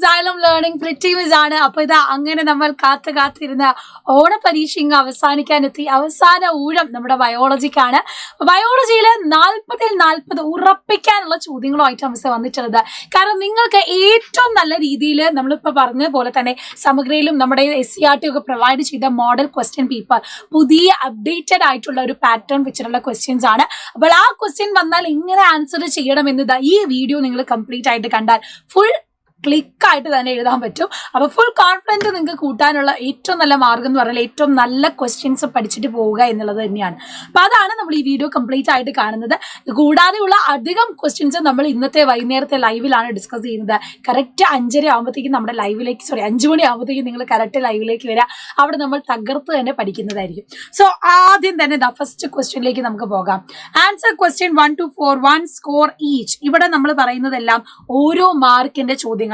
Xylem Learning Pretty ആണ്. അപ്പോൾ ഇതാ അങ്ങനെ നമ്മൾ കാത്തിരുന്ന ഓണപരീക്ഷ ഇങ്ങ് അവസാനിക്കാനെത്തി. അവസാന ഊഴം നമ്മുടെ ബയോളജിക്കാണ്. ബയോളജിയിൽ 40-40 ഉറപ്പിക്കാനുള്ള ചോദ്യങ്ങളുമായിട്ട് അവസ്ഥ വന്നിട്ടുള്ളത്. കാരണം നിങ്ങൾക്ക് ഏറ്റവും നല്ല രീതിയിൽ നമ്മളിപ്പോൾ പറഞ്ഞ പോലെ തന്നെ സമഗ്രയിലും നമ്മുടെ SCERT ഒക്കെ പ്രൊവൈഡ് ചെയ്ത മോഡൽ ക്വസ്റ്റ്യൻ പേപ്പർ പുതിയ അപ്ഡേറ്റഡ് ആയിട്ടുള്ള ഒരു പാറ്റേൺ വെച്ചിട്ടുള്ള ക്വസ്റ്റ്യൻസ് ആണ്. അപ്പോൾ ആ ക്വസ്റ്റ്യൻ വന്നാൽ എങ്ങനെ ആൻസർ ചെയ്യണമെന്ന് ഈ വീഡിയോ നിങ്ങൾ കംപ്ലീറ്റ് ആയിട്ട് കണ്ടാൽ ഫുൾ ക്ലിക്കായിട്ട് തന്നെ എഴുതാൻ പറ്റും. അപ്പോൾ ഫുൾ കോൺഫിഡൻസ് നിങ്ങൾക്ക് കൂട്ടാനുള്ള ഏറ്റവും നല്ല മാർഗം എന്ന് പറഞ്ഞാൽ ഏറ്റവും നല്ല ക്വസ്റ്റ്യൻസ് പഠിച്ചിട്ട് പോവുക എന്നുള്ളത് തന്നെയാണ്. അപ്പോൾ അതാണ് നമ്മൾ ഈ വീഡിയോ കംപ്ലീറ്റ് ആയിട്ട് കാണുന്നത്. കൂടാതെയുള്ള അധികം ക്വസ്റ്റ്യൻസ് നമ്മൾ ഇന്നത്തെ വൈകുന്നേരത്തെ ലൈവിലാണ് ഡിസ്കസ് ചെയ്യുന്നത്. കറക്റ്റ് 5:30 ആകുമ്പോഴത്തേക്കും നമ്മുടെ ലൈവിലേക്ക് 5 മണി ആകുമ്പോഴത്തേക്കും നിങ്ങൾ കറക്റ്റ് ലൈവിലേക്ക് വരിക. അവിടെ നമ്മൾ തകർത്ത് തന്നെ പഠിക്കുന്നതായിരിക്കും. സോ ആദ്യം തന്നെ ഫസ്റ്റ് ക്വസ്റ്റ്യനിലേക്ക് നമുക്ക് പോകാം. Answer question 1 to 4, 1 score each. ഇവിടെ നമ്മൾ പറയുന്നതെല്ലാം ഓരോ മാർക്കിന്റെ ചോദ്യങ്ങളാണ്.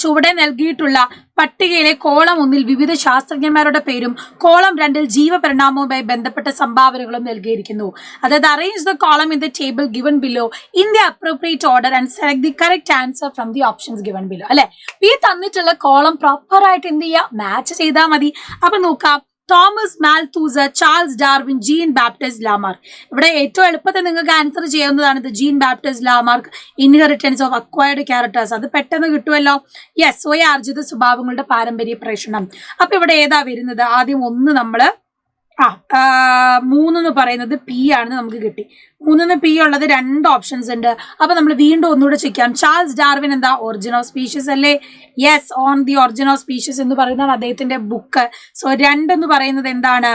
ചുവടെ നൽകിയിട്ടുള്ള പട്ടികയിലെ കോളം 1 വിവിധ ശാസ്ത്രജ്ഞന്മാരുടെ പേരും കോളം 2 ജീവപരിണാമവുമായി ബന്ധപ്പെട്ട സംഭാവനകളും നൽകിയിരിക്കുന്നു. അതായത് arrange the column in the table given below in the appropriate order and select the correct answer from the options given below. അല്ലെ, ഈ തന്നിട്ടുള്ള കോളം പ്രോപ്പർ ആയിട്ട് എന്ത് ചെയ്യുക, മാച്ച് ചെയ്താൽ മതി. അപ്പൊ നോക്കാം. Thomas Malthus, Charles Darwin, Jean Baptiste Lamarck. ഇവിടെ ഏറ്റവും എളുപ്പത്തിൽ നിങ്ങൾക്ക് ആൻസർ ചെയ്യാവുന്നതാണ് ഇത്. Jean Baptiste Lamarck, inheritance of acquired characters. അത് പെട്ടെന്ന് കിട്ടുമല്ലോ. യെസ്, സ്വയാർജിത സ്വഭാവങ്ങളുടെ പാരമ്പര്യ പ്രേഷണം. അപ്പൊ ഇവിടെ ഏതാ വരുന്നത്? ആദ്യം 1 നമ്മള് 3 എന്ന് പറയുന്നത് P ആണെന്ന് നമുക്ക് കിട്ടി. 3 P ഉള്ളത് 2 ഓപ്ഷൻസ് ഉണ്ട്. അപ്പൊ നമ്മൾ വീണ്ടും ഒന്നുകൂടെ ചെയ്യാം. ചാൾസ് ഡാർവിൻ എന്താ, ഒറിജിൻ ഓഫ് സ്പീഷീസ് അല്ലേ? Yes, on the origin of species എന്ന് പറയുന്നതാണ് അദ്ദേഹത്തിന്റെ ബുക്ക്. സോ 2 എന്ന് പറയുന്നത് എന്താണ്?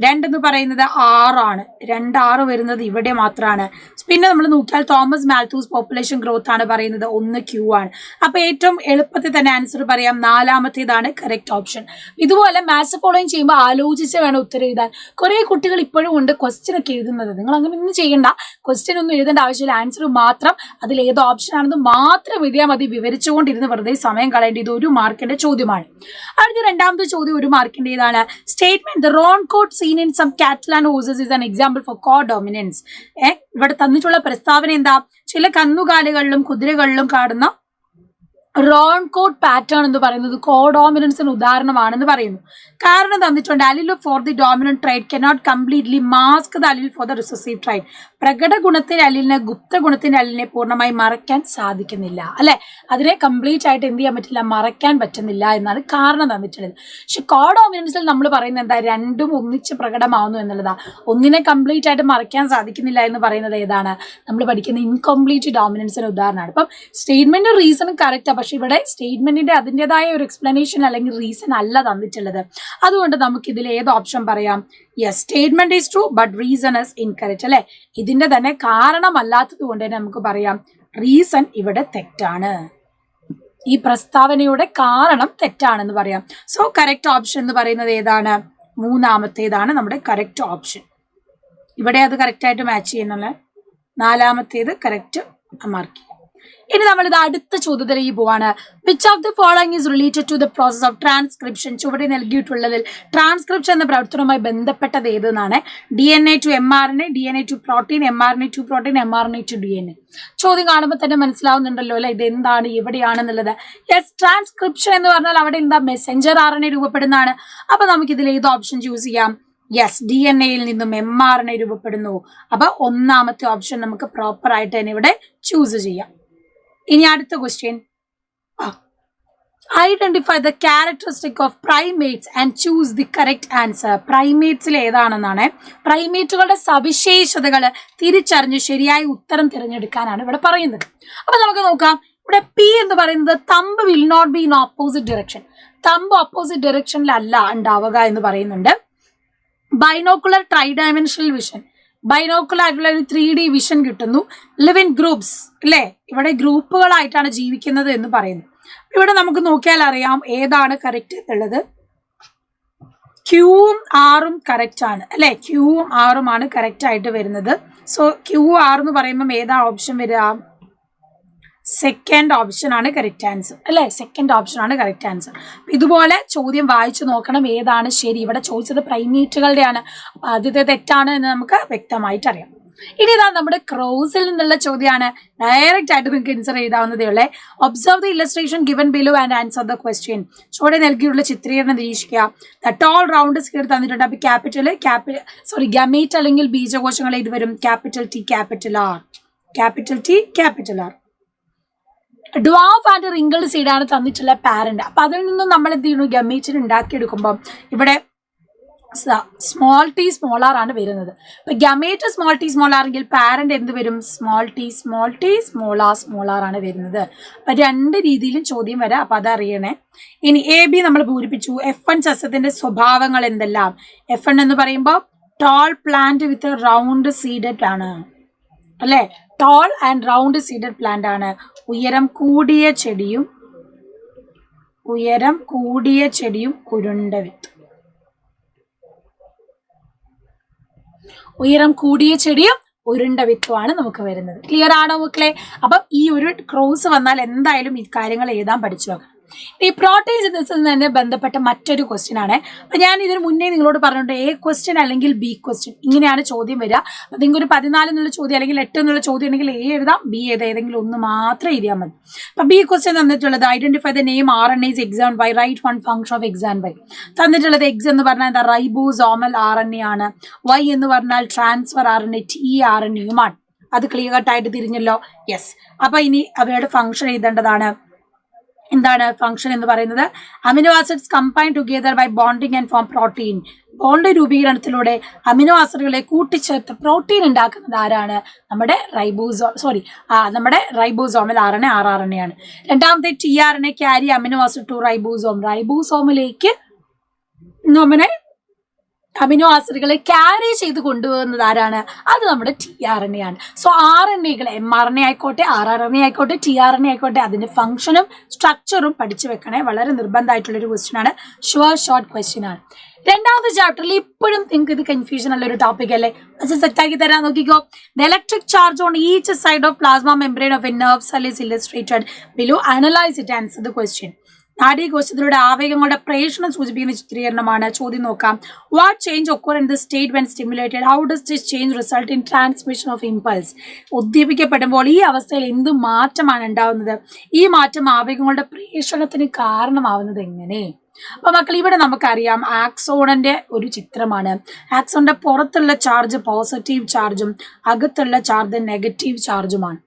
2 എന്ന് പറയുന്നത് 6 ആണ്. 2 വരുന്നത് ഇവിടെ മാത്രമാണ്. പിന്നെ നമ്മൾ നോക്കിയാൽ തോമസ് മാൽത്തൂസ് പോപ്പുലേഷൻ ഗ്രോത്ത് ആണ് പറയുന്നത്. 1 Q ആണ്. അപ്പൊ ഏറ്റവും എളുപ്പത്തിൽ തന്നെ ആൻസർ പറയാം. 4ാമത്തേതാണ് കറക്റ്റ് ഓപ്ഷൻ. ഇതുപോലെ മാത്സ് ഫോളോയിങ് ചെയ്യുമ്പോൾ ആലോചിച്ച് വേണം ഉത്തരം എഴുതാൻ. കുറെ കുട്ടികൾ ഇപ്പോഴും ഉണ്ട് ക്വസ്റ്റ്യൻ ഒക്കെ എഴുതുന്നത്. നിങ്ങൾ അങ്ങനെ ഒന്നും ചെയ്യണ്ട. ക്വസ്റ്റ്യൻ ഒന്നും എഴുതേണ്ട ആവശ്യമില്ല. ആൻസർ മാത്രം അതിൽ ഏത് ഓപ്ഷൻ ആണെന്ന് മാത്രം എഴുതിയാൽ മതി. വിവരിച്ചുകൊണ്ടിരുന്ന് വെറുതെ സമയം കളയേണ്ട. ഇത് 1 മാർക്കിന്റെ ചോദ്യമാണ്. അടുത്ത 2ാമത്തെ ചോദ്യം 1 മാർക്കിന്റെ ഏതാണ്? Statement the roan coat seen in some Catalan horses is an example for co-dominance. ഇവിടെ തന്നിട്ടുള്ള പ്രസ്താവന എന്താ? ചില കന്നുകാലികളിലും കുതിരകളിലും കാണുന്ന റോൺ കോട്ട് പാറ്റേൺ എന്ന് പറയുന്നത് കോഡോമിനൻസിന് ഉദാഹരണമാണെന്ന് പറയുന്നു. കാരണം തന്നിട്ടുണ്ട് allele for the dominant trait cannot completely mask the allele for the recessive trait. പ്രകട ഗുണത്തിന്റെ അലിലിനെ ഗുപ്ത ഗുണത്തിന്റെ അലിലിനെ പൂർണ്ണമായി മറയ്ക്കാൻ സാധിക്കുന്നില്ല. അല്ലെ, അതിനെ കംപ്ലീറ്റ് ആയിട്ട് എന്ത് ചെയ്യാൻ പറ്റില്ല, മറയ്ക്കാൻ പറ്റുന്നില്ല എന്നാണ് കാരണം തന്നിട്ടുള്ളത്. പക്ഷെ കോഡോമിനൻസിൽ നമ്മൾ പറയുന്നത് എന്താ? 2ഉം ഒന്നിച്ച് പ്രകടമാവുന്നു എന്നുള്ളതാ. ഒന്നിനെ കംപ്ലീറ്റ് ആയിട്ട് മറയ്ക്കാൻ സാധിക്കുന്നില്ല എന്ന് പറയുന്നത് ഏതാണ്? നമ്മൾ പഠിക്കുന്ന ഇൻകംപ്ലീറ്റ് ഡോമിനൻസിന് ഉദാഹരണമാണ്. അപ്പം സ്റ്റേറ്റ്മെന്റ് റീസണും കറക്റ്റാണ്. പക്ഷെ ഇവിടെ സ്റ്റേറ്റ്മെന്റിന്റെ അതിൻ്റെതായ ഒരു എക്സ്പ്ലനേഷൻ അല്ലെങ്കിൽ റീസൺ അല്ല തന്നിട്ടുള്ളത്. അതുകൊണ്ട് നമുക്ക് ഇതിൽ ഏത് ഓപ്ഷൻ പറയാം? Yes, statement is true but reason is incorrect. അല്ലെ, ഇതിന്റെ തന്നെ കാരണമല്ലാത്തത് കൊണ്ട് തന്നെ നമുക്ക് പറയാം റീസൺ ഇവിടെ തെറ്റാണ്. ഈ പ്രസ്താവനയുടെ കാരണം തെറ്റാണെന്ന് പറയാം. സോ കറക്റ്റ് ഓപ്ഷൻ എന്ന് പറയുന്നത് ഏതാണ്? 3ാമത്തേതാണ് നമ്മുടെ കറക്റ്റ് ഓപ്ഷൻ. ഇവിടെ അത് കറക്റ്റായിട്ട് മാച്ച് ചെയ്യുന്നുള്ള 4ാമത്തേത് കറക്റ്റ് മാർക്ക്. ഇനി നമ്മൾ ഇത് അടുത്ത ചോദ്യത്തിലേക്ക് പോവാണ്. Which of the following is related to the process of transcription. ചുവടെ നൽകിയിട്ടുള്ളതിൽ ട്രാൻസ്ക്രിപ്ഷൻ എന്ന പ്രവർത്തനവുമായി ബന്ധപ്പെട്ടത് ഏതെന്നാണ്? DNA to mRNA, DNA to protein, mRNA to protein, mRNA to DNA. ചോദ്യം കാണുമ്പോൾ തന്നെ മനസ്സിലാവുന്നുണ്ടല്ലോ അല്ലെ ഇത് എന്താണ്, എവിടെയാണെന്നുള്ളത്. യെസ്, ട്രാൻസ്ക്രിപ്ഷൻ എന്ന് പറഞ്ഞാൽ അവിടെ എന്താ, മെസ്സഞ്ചർ RNA രൂപപ്പെടുന്നതാണ്. അപ്പൊ നമുക്ക് ഇതിൽ ഏത് ഓപ്ഷൻ ചൂസ് ചെയ്യാം? യെസ്, DNA-യിൽ നിന്നും mRNA രൂപപ്പെടുന്നു. അപ്പൊ 1ാമത്തെ ഓപ്ഷൻ നമുക്ക് പ്രോപ്പർ ആയിട്ട് തന്നെ ഇവിടെ ചൂസ് ചെയ്യാം. ഇനി അടുത്ത question, identify the characteristic of primates and choose the correct answer. പ്രൈമേറ്റ്സിൽ ഏതാണെന്നാണ്? പ്രൈമേറ്റുകളുടെ സവിശേഷതകൾ തിരിച്ചറിഞ്ഞ് ശരിയായ ഉത്തരം തിരഞ്ഞെടുക്കാനാണ് ഇവിടെ പറയുന്നത്. അപ്പൊ നമുക്ക് നോക്കാം. ഇവിടെ P എന്ന് പറയുന്നത് thumb will not be in opposite direction. Thumb opposite ഡയറക്ഷനിലല്ല ഉണ്ടാവുക എന്ന് പറയുന്നുണ്ട്. ബൈനോക്കുലർ ട്രൈഡയമെൻഷണൽ വിഷൻ, ബൈനോക്കുലർ ആയിട്ടുള്ള ഒരു 3D വിഷൻ കിട്ടുന്നു. ലിവ് ഇൻ ഗ്രൂപ്പ്സ്, അല്ലേ, ഇവിടെ ഗ്രൂപ്പുകളായിട്ടാണ് ജീവിക്കുന്നത് എന്ന് പറയുന്നു. ഇവിടെ നമുക്ക് നോക്കിയാൽ അറിയാം ഏതാണ് കറക്റ്റ് എന്നുള്ളത്. Qഉം Rഉം കറക്റ്റ് ആണ് അല്ലെ. Qഉം Rഉം ആണ് കറക്റ്റ് ആയിട്ട് വരുന്നത്. സോ QR എന്ന് പറയുമ്പോൾ ഏതാ ഓപ്ഷൻ വരിക? സെക്കൻഡ് ഓപ്ഷൻ ആണ് കറക്റ്റ് ആൻസർ അല്ലെ. സെക്കൻഡ് ഓപ്ഷൻ ആണ് കറക്റ്റ് ആൻസർ. ഇതുപോലെ ചോദ്യം വായിച്ചു നോക്കണം ഏതാണ് ശരി. ഇവിടെ ചോദിച്ചത് പ്രൈമേറ്റുകളുടെയാണ്. അപ്പൊ ആദ്യത്തെ തെറ്റാണ് എന്ന് നമുക്ക് വ്യക്തമായിട്ട് അറിയാം. ഇനി ഇതാ നമ്മുടെ ക്രോസിൽ നിന്നുള്ള ചോദ്യമാണ്. ഡയറക്റ്റ് ആയിട്ട് നിങ്ങൾക്ക് ആൻസർ എഴുതാവുന്നതേ ഉള്ളേ. Observe the illustration given below and answer the question. ചുവടെ നൽകിയുള്ള ചിത്രീകരണം നിരീക്ഷിക്കുക. ദ ടോൾ റൗണ്ട് സ്ക്വയർ തന്നിട്ടുണ്ട്. അപ്പൊ ഗമേറ്റ് അല്ലെങ്കിൽ ബീജകോശങ്ങൾ ഇത് വരും capital T capital R. Dwarf and wrinkled സീഡാണ് തന്നിട്ടുള്ള പാരന്റ്. അപ്പൊ അതിൽ നിന്നും നമ്മൾ എന്ത് ചെയ്യുന്നു, ഗമേറ്റിന് ഉണ്ടാക്കിയെടുക്കുമ്പോൾ ഇവിടെ സ്മോൾ ടി സ്മോൾ ആർ ആണ് വരുന്നത്. അപ്പൊ gamete small T small R എങ്കിൽ പാരന്റ് എന്ത് വരും, സ്മോൾ ടി സ്മോൾ ആർ ആണ് വരുന്നത്. അപ്പൊ രണ്ട് രീതിയിലും ചോദ്യം വരാം. അപ്പൊ അതറിയണേ. ഇനി എ ബി നമ്മൾ പൂരിപ്പിച്ചു. F1 സസ്യത്തിന്റെ സ്വഭാവങ്ങൾ എന്തെല്ലാം? F1 എന്ന് പറയുമ്പോൾ ടോൾ പ്ലാന്റ് വിത്ത് റൗണ്ട് സീഡഡ് ആണ് അല്ലെ. Tall and round seeded plant ആണ്. ഉയരം കൂടിയ ചെടിയും ഉരുണ്ട വിത്ത്. ഉയരം കൂടിയ ചെടിയും ഉരുണ്ട വിത്തുമാണ് നമുക്ക് വരുന്നത്. ക്ലിയർ ആണോ മക്കളെ? അപ്പം ഈ ഒരു ക്രോസ് വന്നാൽ എന്തായാലും ഈ കാര്യങ്ങൾ എഴുതാൻ പഠിച്ചു വെക്കണം. ഈ പ്രോട്ടീൻ സിന്തസിസിൽ തന്നെ ബന്ധപ്പെട്ട മറ്റൊരു ക്വസ്റ്റ്യൻ ആണ്. അപ്പൊ ഞാൻ ഇതിന് മുന്നേ നിങ്ങളോട് പറഞ്ഞിട്ടുണ്ട് എ ക്വസ്റ്റ്യൻ അല്ലെങ്കിൽ ബി ക്വസ്റ്റ്യൻ ഇങ്ങനെയാണ് ചോദ്യം വരിക. അപ്പൊ നിങ്ങൾക്ക് ഒരു 14 എന്നുള്ള ചോദ്യം അല്ലെങ്കിൽ 8 എന്നുള്ള ചോദ്യം ഉണ്ടെങ്കിൽ എ എഴുതാം, ബി ഏതെങ്കിലും ഒന്ന് മാത്രം എഴുതിയാൽ മതി. അപ്പൊ ബി ക്വസ്റ്റ്യൻ തന്നിട്ടുള്ളത് identify the name RNAs X and Y write one function of X and Y. തന്നിട്ടുള്ളത് എക്സ് എന്ന് പറഞ്ഞാൽ എന്താ, റൈബോസോമൽ RNA ആണ്. വൈ എന്ന് പറഞ്ഞാൽ ട്രാൻസ്ഫർ RNA tRNA-യുമാണ്. അത് ക്ലിയർ കട്ടായിട്ട് തിരിഞ്ഞല്ലോ. യെസ്. അപ്പൊ ഇനി അവരുടെ ഫംഗ്ഷൻ എഴുതേണ്ടതാണ്. എന്താണ് ഫംഗ്ഷൻ എന്ന് പറയുന്നത്? Amino acids combine together by bonding and form protein. Bond രൂപീകരണത്തിലൂടെ അമിനോ ആസിഡുകളെ കൂട്ടിച്ചേർത്ത് പ്രോട്ടീൻ ഉണ്ടാക്കുന്നത് ആരാണ്? നമ്മുടെ റൈബോസോമൽ RNA rRNA ആണ്. രണ്ടാമത്തെ tRNA carry amino acid to ribosome. റൈബോസോമിലേക്ക് നമ്മുടെ അമിനോ ആസിഡുകളെ ക്യാരി ചെയ്ത് കൊണ്ടുപോകുന്നത് ആരാണ്? അത് നമ്മുടെ tRNA ആണ്. സോ RNA-കൾ mRNA ആയിക്കോട്ടെ rRNA ആയിക്കോട്ടെ tRNA ആയിക്കോട്ടെ അതിന്റെ ഫംഗ്ഷനും സ്ട്രക്ചറും പഠിച്ചു വെക്കണേ. വളരെ നിർബന്ധമായിട്ടുള്ളൊരു ക്വസ്റ്റ്യൻ ആണ്. ഷോർട്ട് ക്വസ്റ്റ്യൻ ആണ്. രണ്ടാമത്തെ ചാപ്റ്ററിൽ ഇപ്പോഴും നിങ്ങൾക്ക് ഇത് കൺഫ്യൂഷൻ ഉള്ള ഒരു ടോപ്പിക് അല്ലേ? സെറ്റാക്കി തരാൻ നോക്കിക്കോ. The electric charge on each side of plasma membrane of a nerve cell is illustrated below. Analyse it, answer the question. നാഡീകോശത്തിലൂടെ ആവേഗങ്ങളുടെ പ്രേഷണം സൂചിപ്പിക്കുന്ന ചിത്രീകരണമാണ്. ചോദ്യം നോക്കാം. What change occur in the state when stimulated? How does this change result in transmission of impulse? ഉദ്ദീപിക്കപ്പെടുമ്പോൾ ഈ അവസ്ഥയിൽ എന്ത് മാറ്റമാണ് ഉണ്ടാവുന്നത്? ഈ മാറ്റം ആവേഗങ്ങളുടെ പ്രേഷണത്തിന് കാരണമാവുന്നത് എങ്ങനെ? അപ്പൊ മക്കൾ ഇവിടെ നമുക്കറിയാം ആക്സോണിന്റെ ഒരു ചിത്രമാണ്. ആക്സോണിന്റെ പുറത്തുള്ള ചാർജ് പോസിറ്റീവ് ചാർജും അകത്തുള്ള ചാർജ് നെഗറ്റീവ് ചാർജുമാണ്.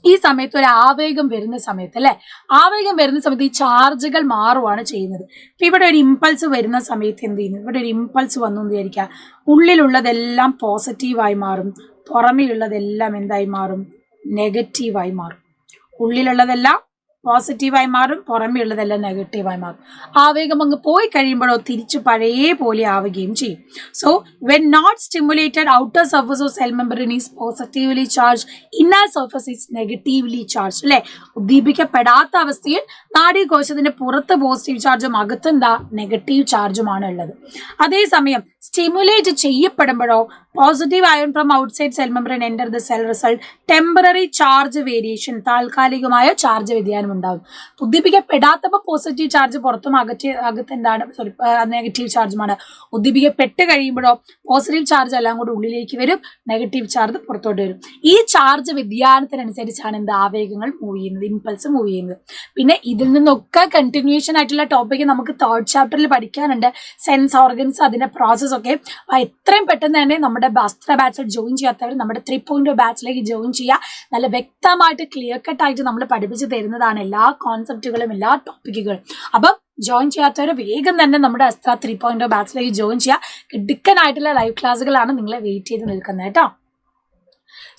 ഈ സമയത്ത് ഒരു ആവേഗം വരുന്ന സമയത്ത് അല്ലെ, ആവേഗം വരുന്ന സമയത്ത് ഈ ചാർജുകൾ മാറുകയാണ് ചെയ്യുന്നത്. ഇപ്പൊ ഇവിടെ ഒരു ഇമ്പൾസ് വരുന്ന സമയത്ത് എന്ത് ചെയ്യുന്നു? ഇവിടെ ഒരു ഇമ്പൾസ് വന്നു എന്ന് വിചാരിക്കുക. ഉള്ളിലുള്ളതെല്ലാം പോസിറ്റീവായി മാറും, പുറമേ ഉള്ളതെല്ലാം എന്തായി മാറും? നെഗറ്റീവായി മാറും. ഉള്ളിലുള്ളതെല്ലാം പോസിറ്റീവായി മാറും, പുറമേ ഉള്ളതെല്ലാം നെഗറ്റീവായി മാറും. ആവേഗം അങ്ങ് പോയി കഴിയുമ്പോഴോ തിരിച്ചു പഴയ പോലെ ആവുകയും ചെയ്യും. So when not stimulated outer surface of cell membrane is positively charge, inner surface is negatively charge അല്ലെ. ഉദ്ദീപിക്കപ്പെടാത്ത അവസ്ഥയിൽ നാഡീകോശത്തിന്റെ പുറത്ത് പോസിറ്റീവ് ചാർജും അകത്തെന്താ നെഗറ്റീവ് ചാർജുമാണ് ഉള്ളത്. അതേസമയം സ്റ്റിമുലേറ്റ് ചെയ്യപ്പെടുമ്പോഴോ positive ion from outside cell membrane enter the cell result temporary charge variation. താൽക്കാലികമായ ചാർജ് വ്യതിയാനം ഉണ്ടാകും. ഉദ്ദീപിക്കപ്പെടാത്തപ്പോൾ പോസിറ്റീവ് ചാർജ് പുറത്തും അകത്തെന്താണ് നെഗറ്റീവ് ചാർജുമാണ്. ഉദ്ദീപിക്കപ്പെട്ട് കഴിയുമ്പോഴോ പോസിറ്റീവ് ചാർജ് എല്ലാം കൂടി ഉള്ളിലേക്ക് വരും, നെഗറ്റീവ് ചാർജ് പുറത്തോട്ട് വരും. ഈ ചാർജ് വ്യതിയാനത്തിനനുസരിച്ചാണ് എന്ത് ആവേഗങ്ങൾ മൂവ് ചെയ്യുന്നത്, ഇമ്പൾസ് മൂവ് ചെയ്യുന്നത്. പിന്നെ ഇതിൽ നിന്നൊക്കെ കണ്ടിന്യൂഷൻ ആയിട്ടുള്ള ടോപ്പിക്ക് നമുക്ക് തേർഡ് ചാപ്റ്ററിൽ പഠിക്കാനുണ്ട്. സെൻസ് ഓർഗൻസ്, അതിന്റെ പ്രോസസ് ഒക്കെ. എത്രയും പെട്ടെന്ന് തന്നെ നമ്മുടെ അസ്ത്ര ബാച്ചിൽ ജോയിൻ ചെയ്യാത്തവർ നമ്മുടെ 3.0 ബാച്ചിലേക്ക് ജോയിൻ ചെയ്യുക. നല്ല വ്യക്തമായിട്ട് ക്ലിയർ കട്ട് ആയിട്ട് നമ്മൾ പഠിപ്പിച്ച് തരുന്നതാണ് എല്ലാ കോൺസെപ്റ്റുകളും എല്ലാ ടോപ്പിക്കുകളും. അപ്പം ജോയിൻ ചെയ്യാത്തവർ വേഗം തന്നെ നമ്മുടെ അസ്ത്ര 3.0 ബാച്ചിലേക്ക് ജോയിൻ ചെയ്യുക. കിടുക്കനായിട്ടുള്ള ലൈവ് ക്ലാസ്സുകളാണ് നിങ്ങളെ വെയിറ്റ് ചെയ്ത് നിൽക്കുന്നത് കേട്ടോ.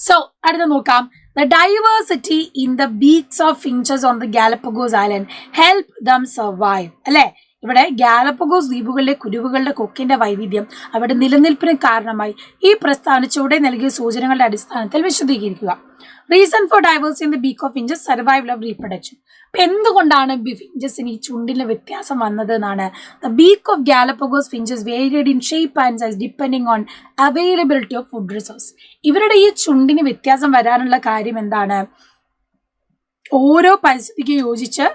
സോ അടുത്ത നോക്കാം. The diversity in the beaks of finches on the Galapagos Island help them survive അല്ലെ. ഇവിടെ ഗാലപ്പഗോസ് ദ്വീപുകളിലെ കുരുവുകളുടെ കൊക്കിന്റെ വൈവിധ്യം അവിടെ നിലനിൽപ്പിന് കാരണമായി. ഈ പ്രസ്താവന ചുവടെ നൽകിയ സൂചനകളുടെ അടിസ്ഥാനത്തിൽ വിശദീകരിക്കുക. Reason for diversity in the beak of finches, survival of reproduction. അപ്പൊ എന്തുകൊണ്ടാണ് ഫിഞ്ചസിന് ഈ ചുണ്ടിന് വ്യത്യാസം വന്നത് എന്നാണ്. The beak of Galapagos finches varied in shape and size depending on availability of food resource. ഇവരുടെ ഈ ചുണ്ടിന് വ്യത്യാസം വരാനുള്ള കാര്യം എന്താണ്? ഓരോ പരിസ്ഥിതിക്ക് യോജിച്ച്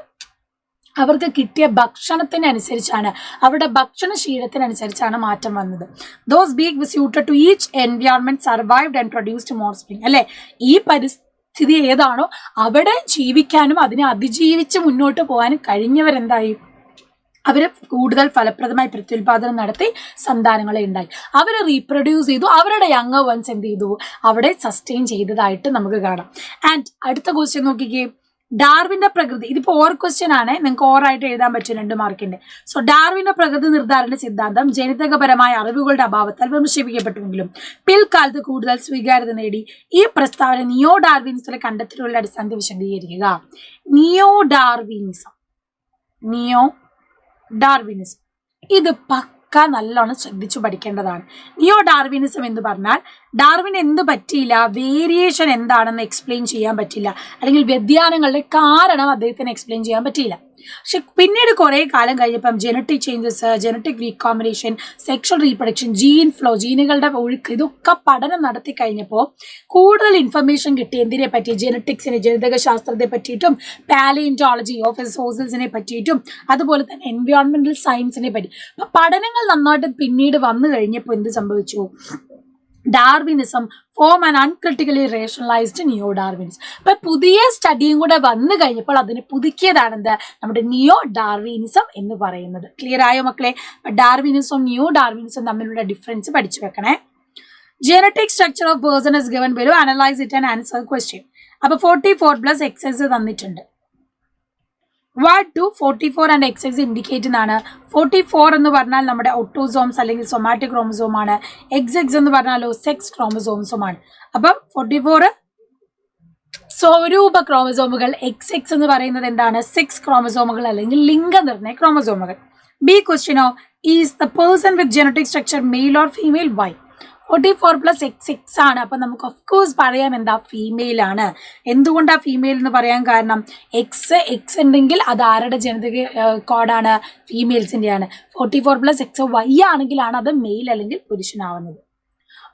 അവർക്ക് കിട്ടിയ ഭക്ഷണത്തിനനുസരിച്ചാണ്, അവരുടെ ഭക്ഷണശീലത്തിനനുസരിച്ചാണ് മാറ്റം വന്നത്. Those being suited to each environment survived and produced more spring. അല്ലെ, ഈ പരിസ്ഥിതി ഏതാണോ അവിടെ ജീവിക്കാനും അതിനെ അതിജീവിച്ച് മുന്നോട്ട് പോകാനും കഴിഞ്ഞവരെന്തായി, അവർ കൂടുതൽ ഫലപ്രദമായി പ്രത്യുൽപാദനം നടത്തി സന്താനങ്ങളെ ഉണ്ടായി, അവർ റീപ്രൊഡ്യൂസ് ചെയ്തു, അവരുടെ യങ്ങർ വൺസ് എന്ത് ചെയ്തു, അവിടെ സസ്റ്റെയിൻ ചെയ്തതായിട്ട് നമുക്ക് കാണാം. ആൻഡ് അടുത്ത ക്വസ്റ്റ്യൻ നോക്കിക്കേ, ഡാർവിന്റെ പ്രകൃതി, ഇതിപ്പോ ഓർ ക്വസ്റ്റ്യൻ ആണ്, നിങ്ങൾക്ക് ഓറായിട്ട് എഴുതാൻ പറ്റും 2 മാർക്കിന്റെ. സോ ഡാർവിന്റെ പ്രകൃതി നിർദ്ധാരണ സിദ്ധാന്തം ജനിതകപരമായ അറിവുകളുടെ അഭാവത്താൽ വിമർശിപ്പിക്കപ്പെട്ടുവെങ്കിലും പിൽക്കാലത്ത് കൂടുതൽ സ്വീകാര്യത നേടി. ഈ പ്രസ്താവന നിയോ ഡാർവിനിസത്തിലെ കണ്ടെത്തലുകളുടെ അടിസ്ഥാനത്തിൽ വിശദീകരിക്കുക. നിയോ ഡാർവിനിസം ഇത് പക്ക നല്ലോണം ശ്രദ്ധിച്ചു പഠിക്കേണ്ടതാണ്. നിയോ ഡാർവിനിസം എന്ന് പറഞ്ഞാൽ ഡാർവിൻ എന്ത് പറ്റിയില്ല, വേരിയേഷൻ എന്താണെന്ന് എക്സ്പ്ലെയിൻ ചെയ്യാൻ പറ്റില്ല, അല്ലെങ്കിൽ വ്യതിയാനങ്ങളുടെ കാരണം അദ്ദേഹത്തിന് എക്സ്പ്ലെയിൻ ചെയ്യാൻ പറ്റിയില്ല. പക്ഷെ പിന്നീട് കുറെ കാലം കഴിഞ്ഞപ്പം genetic changes, genetic recombination, sexual reproduction, gene flow, ജീനുകളുടെ ഒഴുക്ക്, ഇതൊക്കെ പഠനം നടത്തി കഴിഞ്ഞപ്പോൾ കൂടുതൽ ഇൻഫർമേഷൻ കിട്ടി. എന്തിനെ പറ്റി? ജനറ്റിക്സിനെ, ജനിതക ശാസ്ത്രത്തെ പറ്റിയിട്ടും, പാലിയോന്റോളജി ഓഫ് ഫോസിൽസിനെ പറ്റിയിട്ടും, അതുപോലെ തന്നെ എൻവയോൺമെന്റൽ സയൻസിനെ പറ്റി. അപ്പൊ പഠനങ്ങൾ നന്നായിട്ട് പിന്നീട് വന്നു കഴിഞ്ഞപ്പോൾ എന്ത് സംഭവിച്ചു? Darwinism form and uncritically rationalised neo Darwinism. അപ്പൊ പുതിയ സ്റ്റഡിയും കൂടെ വന്നു കഴിഞ്ഞപ്പോൾ അതിനെ പുതുക്കിയതാണെന്ത്, നമ്മുടെ നിയോ ഡാർവിനിസം എന്ന് പറയുന്നത്. ക്ലിയർ ആയോ മക്കളെ? ഡാർവിനിസം നിയോ ഡാർവിനിസം തമ്മിലുള്ള ഡിഫറൻസ് പഠിച്ചു വെക്കണേ. Genetic structure of person is given below, analyse it and answer question. അപ്പൊ 44 + XX തന്നിട്ടുണ്ട്. What do 44 and XX indicate എന്നാണ്? 44 എന്ന് പറഞ്ഞാൽ നമ്മുടെ ഓട്ടോസോംസ് അല്ലെങ്കിൽ സൊമാറ്റിക് ക്രോമസോം ആണ്. XX എന്ന് പറഞ്ഞാലോ സെക്സ് ക്രോമസോംസും ആണ്. അപ്പം 44 സ്വരൂപ ക്രോമസോമുകൾ, XX എന്ന് പറയുന്നത് എന്താണ്? സെക്സ് ക്രോമസോമുകൾ അല്ലെങ്കിൽ ലിംഗനിർണയ ക്രോമസോമുകൾ. ബി ക്വസ്റ്റ്യനോ, is the person with genetic structure male or female? Why? 44 + XX ആണ്. അപ്പൊ നമുക്ക് ഓഫ് കോഴ്സ് പറയാം എന്താ, ഫീമെയിൽ ആണ്. എന്തുകൊണ്ടാ ഫീമെയിൽ എന്ന് പറയാൻ കാരണം, X ഉണ്ടെങ്കിൽ അത് ആരുടെ ജനതക കോഡാണ്? ഫീമെയിൽസിന്റെയാണ്. 44 + X Y ആണെങ്കിലാണ് അത് മെയിൽ അല്ലെങ്കിൽ പുരുഷനാവുന്നത്.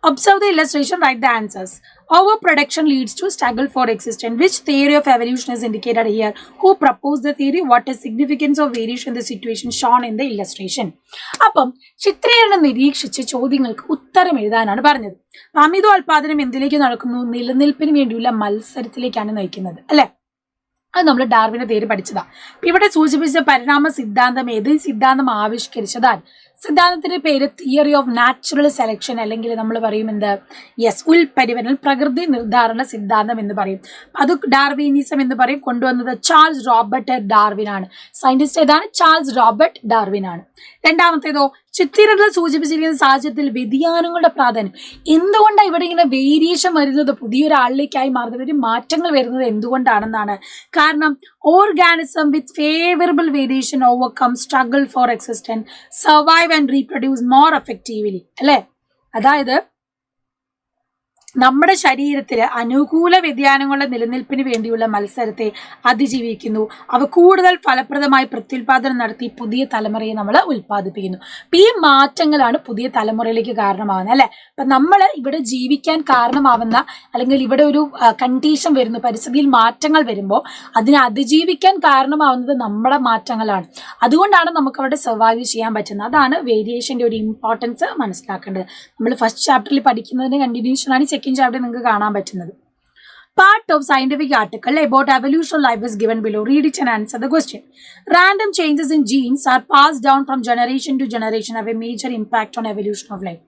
Observe the illustration, write the answers. Overproduction leads to struggle for existence. Which theory of evolution is indicated here? Who proposed the theory? What is significance of variation in the situation shown in the illustration? അപ്പം ചിത്രീകരണം നിരീക്ഷിച്ച് ചോദ്യങ്ങൾക്ക് ഉത്തരം എഴുതാനാണ് പറഞ്ഞത്. അമിതോൽപാദനം എന്തിലേക്ക് നടക്കുന്നു? നിലനിൽപ്പിന് വേണ്ടിയുള്ള മത്സരത്തിലേക്കാണ് നയിക്കുന്നത്, അല്ലെ? അത് നമ്മൾ ഡാർവിന്റെ തിയറി പഠിച്ചതാ. ഇവിടെ സൂചിപ്പിച്ച പരിണാമ സിദ്ധാന്തം ഏത്? സിദ്ധാന്തം ആവിഷ്കരിച്ചതാണ്. സിദ്ധാന്തത്തിന്റെ പേര് തിയറി ഓഫ് നാച്ചുറൽ സെലക്ഷൻ, അല്ലെങ്കിൽ നമ്മൾ പറയും എന്ത്? യെസ്, ഉൽപരിവർത്തനം, പ്രകൃതി നിർദ്ധാരണ സിദ്ധാന്തം എന്ന് പറയും. അത് ഡാർവിനിസം എന്ന് പറയും. കൊണ്ടുവന്നത് ചാൾസ് റോബർട്ട് ഡാർവിൻ ആണ്. സയന്റിസ്റ്റ് ഏതാണ്? ചാൾസ് റോബർട്ട് ഡാർവിൻ ആണ്. രണ്ടാമത്തേതോ, ചിത്രീകരണത്തിൽ സൂചിപ്പിച്ചിരിക്കുന്ന സാഹചര്യത്തിൽ വ്യതിയാനങ്ങളുടെ പ്രാധാന്യം. എന്തുകൊണ്ടാണ് ഇവിടെ ഇങ്ങനെ വേരിയേഷൻ വരുന്നത്, പുതിയൊരാളിലേക്കായി മാറുന്നത്, ഒരു മാറ്റങ്ങൾ വരുന്നത് എന്തുകൊണ്ടാണെന്നാണ്. കാരണം organism with favourable variation overcome struggle for existence, survive and reproduce more effectively, അല്ലെ? അതായത് നമ്മുടെ ശരീരത്തില് അനുകൂല വ്യതിയാനങ്ങളുടെ നിലനിൽപ്പിന് വേണ്ടിയുള്ള മത്സരത്തെ അതിജീവിക്കുന്നു. അവ കൂടുതൽ ഫലപ്രദമായി പ്രത്യുൽപാദനം നടത്തി പുതിയ തലമുറയെ നമ്മൾ ഉൽപ്പാദിപ്പിക്കുന്നു. ഈ മാറ്റങ്ങളാണ് പുതിയ തലമുറയിലേക്ക് കാരണമാകുന്നത്, അല്ലെ? അപ്പൊ നമ്മൾ ഇവിടെ ജീവിക്കാൻ കാരണമാവുന്ന, അല്ലെങ്കിൽ ഇവിടെ ഒരു കണ്ടീഷൻ വരുന്നു, പരിസ്ഥിതിയിൽ മാറ്റങ്ങൾ വരുമ്പോൾ അതിനെ അതിജീവിക്കാൻ കാരണമാവുന്നത് നമ്മുടെ മാറ്റങ്ങളാണ്. അതുകൊണ്ടാണ് നമുക്ക് അവിടെ സർവൈവ് ചെയ്യാൻ പറ്റുന്നത്. അതാണ് വേരിയേഷന്റെ ഒരു ഇമ്പോർട്ടൻസ് മനസ്സിലാക്കേണ്ടത്. നമ്മൾ ഫസ്റ്റ് ചാപ്റ്ററിൽ പഠിക്കുന്നതിന്റെ കണ്ടിന്യൂഷൻ ആണ് സെക്കൻഡ് ചാപ്റ്റർ നിങ്ങൾക്ക് കാണാൻ പറ്റുന്നത്. Part of scientific article about evolution of life is given below. Read it and answer the question. Random changes in genes are passed down from generation to generation, have a major impact on evolution of life.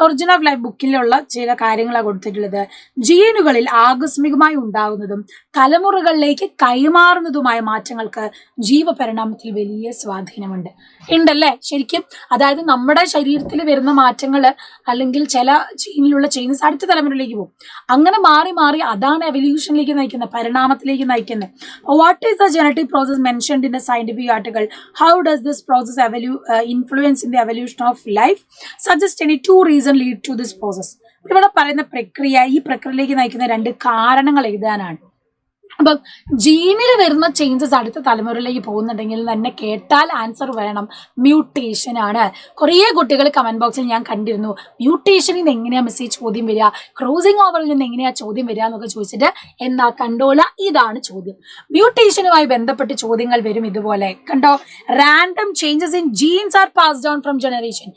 Origin of life ബുക്കിലുള്ള ചില കാര്യങ്ങളാണ് കൊടുത്തിട്ടുള്ളത്. ജീനുകളിൽ ആകസ്മികമായി ഉണ്ടാകുന്നതും തലമുറകളിലേക്ക് കൈമാറുന്നതുമായ മാറ്റങ്ങൾക്ക് ജീവപരിണാമത്തിൽ വലിയ സ്വാധീനമുണ്ട്. ഉണ്ടല്ലേ? ശരിക്കും അതായത് നമ്മുടെ ശരീരത്തിൽ വരുന്ന മാറ്റങ്ങൾ അല്ലെങ്കിൽ ചില ജീനിലുള്ള ചേഞ്ചസ് അടുത്ത തലമുറയിലേക്ക് പോകും. അങ്ങനെ മാറി മാറി അതാണ് എവല്യൂഷനിലേക്ക് നയിക്കുന്നത്, പരിണാമത്തിലേക്ക് നയിക്കുന്നത്. What is the genetic process mentioned in the scientific article? How does this process influence in the evolution of life? Suggest any two reason lead to this process. ഇവിടെ പറയുന്ന പ്രക്രിയ, ഈ പ്രക്രിയയിലേക്ക് നയിക്കുന്ന 2 കാരണങ്ങൾ എഴുതാനാണ്. അപ്പം ജീനിൽ വരുന്ന ചേഞ്ചസ് അടുത്ത തലമുറയിലേക്ക് പോകുന്നുണ്ടെങ്കിൽ തന്നെ കേട്ടാൽ ആൻസർ വേണം മ്യൂട്ടേഷൻ ആണ്. കുറേ കുട്ടികൾ കമന്റ് ബോക്സിൽ ഞാൻ കണ്ടിരുന്നു, മ്യൂട്ടേഷനിൽ നിന്ന് എങ്ങനെയാ മെസ്സേജ് ചോദ്യം വരിക, ക്രോസിംഗ് ഓവറിൽ നിന്ന് എങ്ങനെയാ ചോദ്യം വരിക എന്നൊക്കെ ചോദിച്ചിട്ട് എന്താ കണ്ടോല, ഇതാണ് ചോദ്യം. മ്യൂട്ടേഷനുമായി ബന്ധപ്പെട്ട് ചോദ്യങ്ങൾ വരും ഇതുപോലെ. കണ്ടോ, random changes in genes are passed on from generation.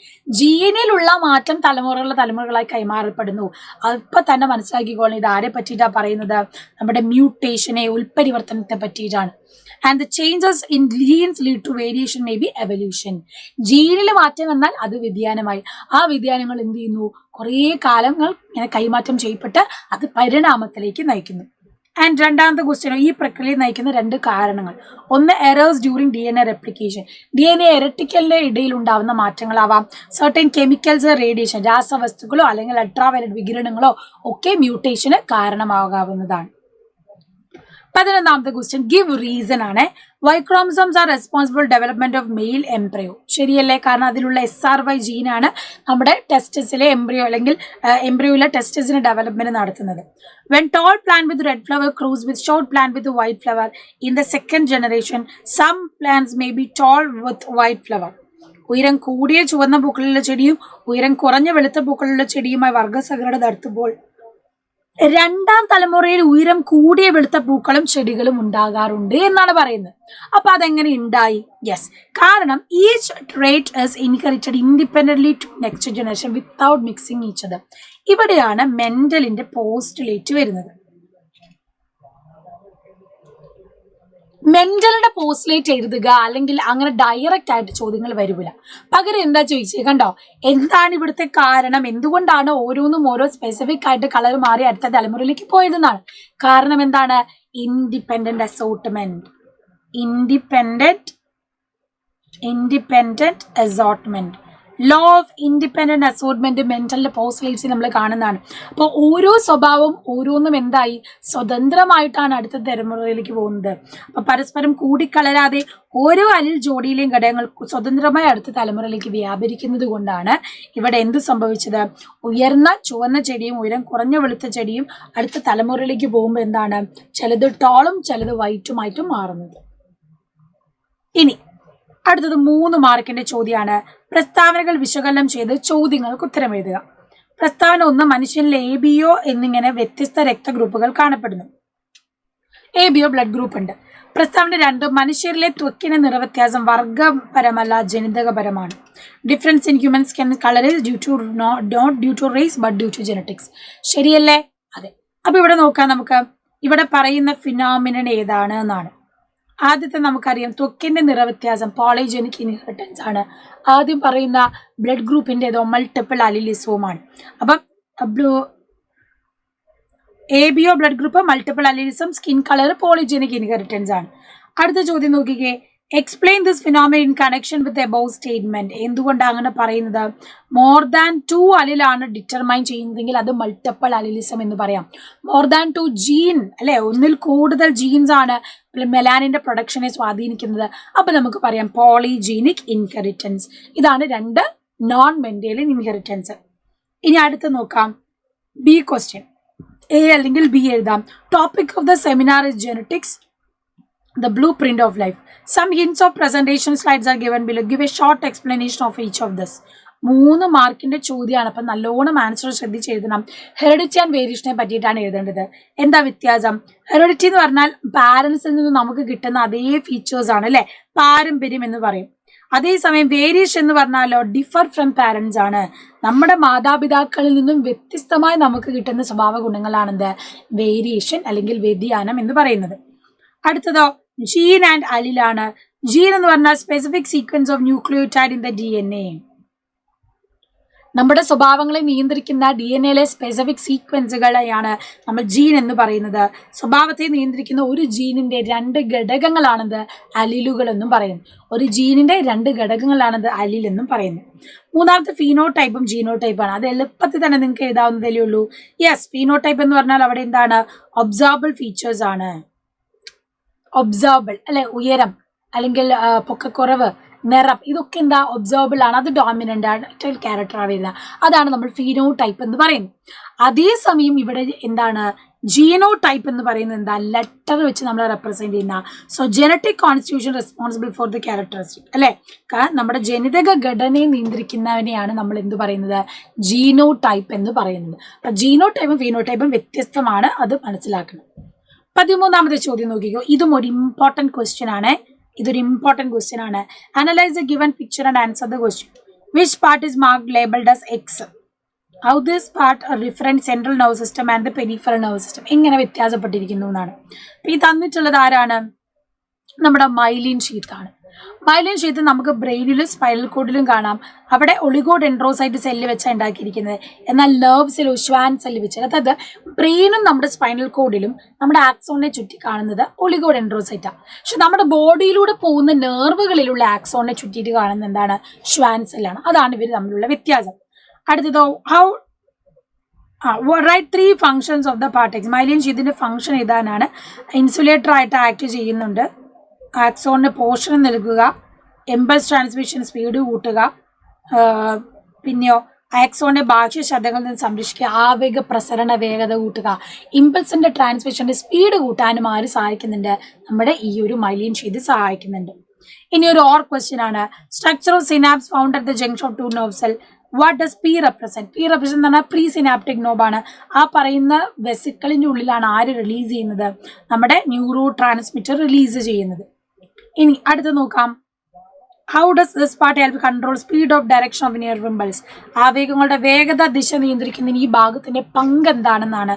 ജീനിലുള്ള മാറ്റം തലമുറകളായി കൈമാറപ്പെടുന്നു. അപ്പൊ തന്നെ മനസ്സിലാക്കിക്കോളണം ഇത് ആരെ പറ്റിയിട്ടാ പറയുന്നത്, നമ്മുടെ മ്യൂട്ടേഷൻ ഉൽപരിവർത്തനത്തെ പറ്റിയിട്ടാണ്. And the changes in genes lead to variation may be evolution. ജീനിൽ മാറ്റം വന്നാൽ അത് വ്യതിയാനമായി. ആ വ്യതിയാനങ്ങൾ എന്ത് ചെയ്യുന്നു, കുറേ കാലങ്ങൾ ഇങ്ങനെ കൈമാറ്റം ചെയ്യപ്പെട്ട് അത് പരിണാമത്തിലേക്ക് നയിക്കുന്നു. ആൻഡ് രണ്ടാമത്തെ ക്വസ്റ്റ്യൻ, ഈ പ്രക്രിയയെ നയിക്കുന്ന 2 കാരണങ്ങൾ. ഒന്ന്, errors during DNA replication. DNA ഇരട്ടിക്കലിന്റെ ഇടയിൽ ഉണ്ടാവുന്ന മാറ്റങ്ങളാവാം. സർട്ടൻ കെമിക്കൽസ്, റേഡിയേഷൻ, രാസവസ്തുക്കളോ അല്ലെങ്കിൽ അൾട്രാവയലറ്റ് വികിരണങ്ങളോ ഒക്കെ മ്യൂട്ടേഷന് കാരണമാകാവുന്നതാണ്. 11ാമത്തെ ക്വസ്റ്റ്യൻ, ഗിവ് റീസൺ ആണ്. Y chromosomes are responsible development of male embryo. ശരിയല്ലേ? കാരണം അതിലുള്ള SRY ജീനാണ് നമ്മുടെ ടെസ്റ്റസിലെ എംബ്രിയോ അല്ലെങ്കിൽ എംബ്രിയോയിലെ ടെസ്റ്റസിന് ഡെവലപ്മെന്റ് നടത്തുന്നത്. When tall plant with red flower cross with short plant with white flower in the second generation, some plants may B toll with white flower. ഉയരം കൂടിയ ചുവന്ന പൂക്കളുള്ള ചെടിയും ഉയരം കുറഞ്ഞ വെളുത്ത പൂക്കളുള്ള ചെടിയുമായി വർഗ്ഗസങ്കലനം നടത്തുമ്പോൾ രണ്ടാം തലമുറയിൽ ഉയരം കൂടിയ വെളുത്ത പൂക്കളും ചെടികളും ഉണ്ടാകാറുണ്ട് എന്നാണ് പറയുന്നത്. അപ്പൊ അതെങ്ങനെ ഉണ്ടായി? യെസ്, കാരണം each trait is inherited independently to next generation without mixing each other. ഇവിടെയാണ് മെന്റലിന്റെ പോസ്റ്റുലേറ്റ് വരുന്നത്. മെന്റലിന്റെ പോസ്റ്റുലേറ്റ് എഴുതുക അല്ലെങ്കിൽ അങ്ങനെ ഡയറക്റ്റ് ആയിട്ട് ചോദ്യങ്ങൾ വരില്ല. പകരം എന്താ ചോദിച്ചേ, കണ്ടോ, എന്താണ് ഇവിടുത്തെ കാരണം, എന്തുകൊണ്ടാണ് ഓരോന്നും ഓരോ സ്പെസിഫിക് ആയിട്ട് കളർ മാറി അടുത്ത തലമുറയിലേക്ക് പോയതെന്നാണ്. കാരണം എന്താണ്? Independent assortment. Independent assortment, law of independent assortment മെന്റലിന്റെ പോസ്റ്റുലേറ്റ്സ് നമ്മൾ കാണുന്നതാണ്. അപ്പോൾ ഓരോ സ്വഭാവം ഓരോന്നും എന്തായി സ്വതന്ത്രമായിട്ടാണ് അടുത്ത തലമുറയിലേക്ക് പോകുന്നത്. അപ്പൊ പരസ്പരം കൂടിക്കലരാതെ ഓരോ അലിൽ ജോഡിയിലെയും ഘടകങ്ങൾ സ്വതന്ത്രമായി അടുത്ത തലമുറയിലേക്ക് വ്യാപരിക്കുന്നത് കൊണ്ടാണ് ഇവിടെ എന്ത് സംഭവിച്ചത്, ഉയർന്ന ചുവന്ന ചെടിയും ഉയരം കുറഞ്ഞ വെളുത്ത ചെടിയും അടുത്ത തലമുറയിലേക്ക് പോകുമ്പോൾ എന്താണ്, ചിലത് ടോളും ചിലത് വൈറ്റുമായിട്ടും മാറുന്നത്. ഇനി അടുത്തത് 3 മാർക്കിന്റെ ചോദ്യമാണ്. പ്രസ്താവനകൾ വിശകലനം ചെയ്ത് ചോദ്യങ്ങൾക്ക് ഉത്തരം എഴുതുക. പ്രസ്താവന 1, മനുഷ്യനിൽ ABO എന്നിങ്ങനെ വ്യത്യസ്ത രക്തഗ്രൂപ്പുകൾ കാണപ്പെടുന്നു. ABO ബ്ലഡ് ഗ്രൂപ്പ് ഉണ്ട്. പ്രസ്താവന 2, മനുഷ്യരിലെ ത്വക്കിന് നിറവ്യത്യാസം വർഗപരമല്ല ജനിതകപരമാണ്. Difference in human skin colour is not due to race but due to genetics. ശരിയല്ലേ? അതെ. അപ്പൊ ഇവിടെ നോക്കാം, നമുക്ക് ഇവിടെ പറയുന്ന ഫിനോമിനൻ ഏതാണ് എന്നാണ്. ആദ്യത്തെ നമുക്കറിയാം, ത്വക്കിന്റെ നിറവ്യത്യാസം പോളിജനിക് ഇൻഹെറിറ്റൻസ് ആണ്. ആദ്യം പറയുന്ന ബ്ലഡ് ഗ്രൂപ്പിൻ്റെതോ മൾട്ടിപ്പിൾ അലിലിസവുമാണ്. അപ്പം ABO blood group, multiple allelism, skin colour, polygenic inheritance ആണ്. അടുത്ത ചോദ്യം നോക്കിക്കേ, explain this phenomenon in connection with above statement. എന്തുകൊണ്ടാണ് അങ്ങനെ പറയുന്നത്? മോർ ദാൻ 2 അലിലാണ് ഡിറ്റർമൈൻ ചെയ്യുന്നതെങ്കിൽ അത് മൾട്ടിപ്പിൾ അലിലിസം എന്ന് പറയാം. മോർ ദാൻ 2 ജീൻ അല്ലെ, ഒന്നിൽ കൂടുതൽ ജീൻസ് ആണ് മെലാനിന്റെ പ്രൊഡക്ഷനെ സ്വാധീനിക്കുന്നത്. അപ്പൊ നമുക്ക് പറയാം പോളിജീനിക് ഇൻഹെറിറ്റൻസ്. ഇതാണ് 2 നോൺ മെന്റേലിയൻ ഇൻഹെറിറ്റൻസ്. ഇനി അടുത്ത് നോക്കാം, ബി ക്വസ്റ്റ്യൻ. A അല്ലെങ്കിൽ B എഴുതാം. Topic of the seminar is genetics, the blueprint of life. Some hints of presentation slides are given below. Give a short explanation of each of this. 3 മാർക്കിന്റെ ചോദ്യമാണ്. അപ്പം നല്ലോണം answer ശ്രദ്ധിച്ച് എഴുതണം. Heredity and വേരിയേഷനെ പറ്റിയിട്ടാണ് എഴുതേണ്ടത്. എന്താ വ്യത്യാസം? ഹെറിഡിറ്റി എന്ന് പറഞ്ഞാൽ പാരൻസിൽ നിന്ന് നമുക്ക് കിട്ടുന്ന അതേ ഫീച്ചേഴ്സ് ആണ് അല്ലെ, പാരമ്പര്യം എന്ന് പറയും. അതേസമയം വേരിയേഷൻ എന്ന് പറഞ്ഞാലോ ഡിഫർ ഫ്രം പാരൻസ് ആണ്. നമ്മുടെ മാതാപിതാക്കളിൽ നിന്നും വ്യത്യസ്തമായി നമുക്ക് കിട്ടുന്ന സ്വഭാവ ഗുണങ്ങളാണെന്ത്? വേരിയേഷൻ അല്ലെങ്കിൽ വ്യതിയാനം എന്ന് പറയുന്നത്. അടുത്തതോ ജീൻ ആൻഡ് അലിലാണ്. ജീൻ എന്ന് പറഞ്ഞാൽ specific sequence of nucleotide in the DNA. നമ്മുടെ സ്വഭാവങ്ങളെ നിയന്ത്രിക്കുന്ന DNA സ്പെസിഫിക് സീക്വൻസുകളെയാണ് നമ്മൾ ജീൻ എന്ന് പറയുന്നത്. സ്വഭാവത്തെ നിയന്ത്രിക്കുന്ന ഒരു ജീനിന്റെ 2 ഘടകങ്ങളാണത് അലിലുകൾ എന്നും പറയുന്നു. ഒരു ജീനിന്റെ 2 ഘടകങ്ങളാണത് അലിൽ എന്നും പറയുന്നു. 3ാമത്തെ ഫീനോടൈപ്പും ജീനോടൈപ്പാണ്. അത് എളുപ്പത്തിൽ തന്നെ നിങ്ങൾക്ക് എഴുതാവുന്നതല്ലേ ഉള്ളൂ. യെസ്, ഫീനോടൈപ്പ് എന്ന് പറഞ്ഞാൽ അവിടെ എന്താണ്? ഒബ്സർവബിൾ ഫീച്ചേഴ്സ് ആണ്. ഒബ്സർവബിൾ അല്ലെ, ഉയരം അല്ലെങ്കിൽ പൊക്കക്കുറവ്, നിറം, ഇതൊക്കെ എന്താ? ഒബ്സർവബിൾ ആണ്. അത് ഡോമിനന്റ് ആയിട്ട് ക്യാരക്ടർ ആവില്ല. അതാണ് നമ്മൾ ഫീനോടൈപ്പ് എന്ന് പറയുന്നത്. അതേസമയം ഇവിടെ എന്താണ്? ജീനോ ടൈപ്പ് എന്ന് പറയുന്നത് എന്താ, ലെറ്റർ വെച്ച് നമ്മൾ റെപ്രസെന്റ് ചെയ്യുന്ന. So genetic constitution responsible for the characteristic അല്ലെ, നമ്മുടെ ജനിതക ഘടനയെ നിയന്ത്രിക്കുന്നവനെയാണ് നമ്മൾ എന്ത് പറയുന്നത്, ജീനോ ടൈപ്പ് എന്ന് പറയുന്നത്. അപ്പൊ ജീനോ ടൈപ്പും ഫീനോടൈപ്പും വ്യത്യസ്തമാണ്, അത് മനസ്സിലാക്കണം. 13ാമത്തെ ചോദ്യം നോക്കിക്കോ, ഇതും ഒരു ഇമ്പോർട്ടന്റ് ക്വസ്റ്റ്യൻ ആണ്. ഇതൊരു ഇമ്പോർട്ടന്റ് ക്വസ്റ്റ്യൻ ആണ്. Analyse the given picture and answer the question. Which part is marked labelled as X? How this part reference central nervous system and the peripheral nervous system. എങ്ങനെ വ്യത്യാസപ്പെട്ടിരിക്കുന്നു എന്നാണ്. ഈ തന്നിട്ടുള്ളത് ആരാണ്, നമ്മുടെ മൈലിൻ ഷീത്താണ്. മൈലിൻ ഷീത്ത് നമുക്ക് ബ്രെയിനിലും spinal കോഡിലും കാണാം. അവിടെ ഒളിഗോഡെൻഡ്രോസൈറ്റ് സെല്ല് വെച്ചാണ് ഉണ്ടാക്കിയിരിക്കുന്നത്. എന്നാൽ നെർവ്സിൽ ഷ്വാൻ സെല്ല് വെച്ച്, അതായത് ബ്രെയിനും നമ്മുടെ സ്പൈനൽ കോഡിലും നമ്മുടെ ആക്സോണിനെ ചുറ്റി കാണുന്നത് ഒളിഗോഡെൻഡ്രോസൈറ്റാണ്. പക്ഷെ നമ്മുടെ ബോഡിയിലൂടെ പോകുന്ന നെർവുകളിലുള്ള ആക്സോണിനെ ചുറ്റിയിട്ട് കാണുന്നത് എന്താണ്, ഷ്വാൻ സെല്ലാണ്. അതാണ് ഇവർ തമ്മിലുള്ള വ്യത്യാസം. അടുത്തതോ, write 3 functions of the parts. Myelin ഷീറ്റിന്റെ ഫംഗ്ഷൻ എഴുതാനാണ്. ഇൻസുലേറ്റർ ആയിട്ട് ആക്ട് ചെയ്യുന്നുണ്ട്, ആക്സോണിന് പോഷണം നൽകുക, ഇമ്പൾസ് ട്രാൻസ്മിഷൻ സ്പീഡ് കൂട്ടുക, പിന്നെയോ ആക്സോണിന്റെ ബാഹ്യശതകളിൽ നിന്ന് സംരക്ഷിക്കുക, ആവേഗ പ്രസരണ വേഗത കൂട്ടുക, ഇമ്പൾസിന്റെ ട്രാൻസ്മിഷന്റെ സ്പീഡ് കൂട്ടാനും ആര് സഹായിക്കുന്നുണ്ട്, നമ്മുടെ ഈ ഒരു മൈലിൻ ഷീറ്റ് സഹായിക്കുന്നുണ്ട്. ഇനി ഒരു ഓർ ക്വസ്റ്റ്യൻ ആണ്. Structure of synapse found at the junction of 2 nerve cell. What does P represent? P represent എന്ന് പറഞ്ഞാൽ പ്രീ സിനാപ്റ്റിക് നോബാണ്. ആ പറയുന്ന വെസിക്കിളിന്റെ ഉള്ളിലാണ് ആര് റിലീസ് ചെയ്യുന്നത്, നമ്മുടെ ന്യൂറോ ട്രാൻസ്മിറ്റർ റിലീസ് ചെയ്യുന്നത്. ഇനി അടുത്ത് നോക്കാം. How does this part help control speed of direction of nerve impulse? ആവേഗങ്ങളുടെ വേഗത ദിശ നിയന്ത്രിക്കുന്നതിന് ഈ ഭാഗത്തിന്റെ പങ്ക് എന്താണെന്നാണ്.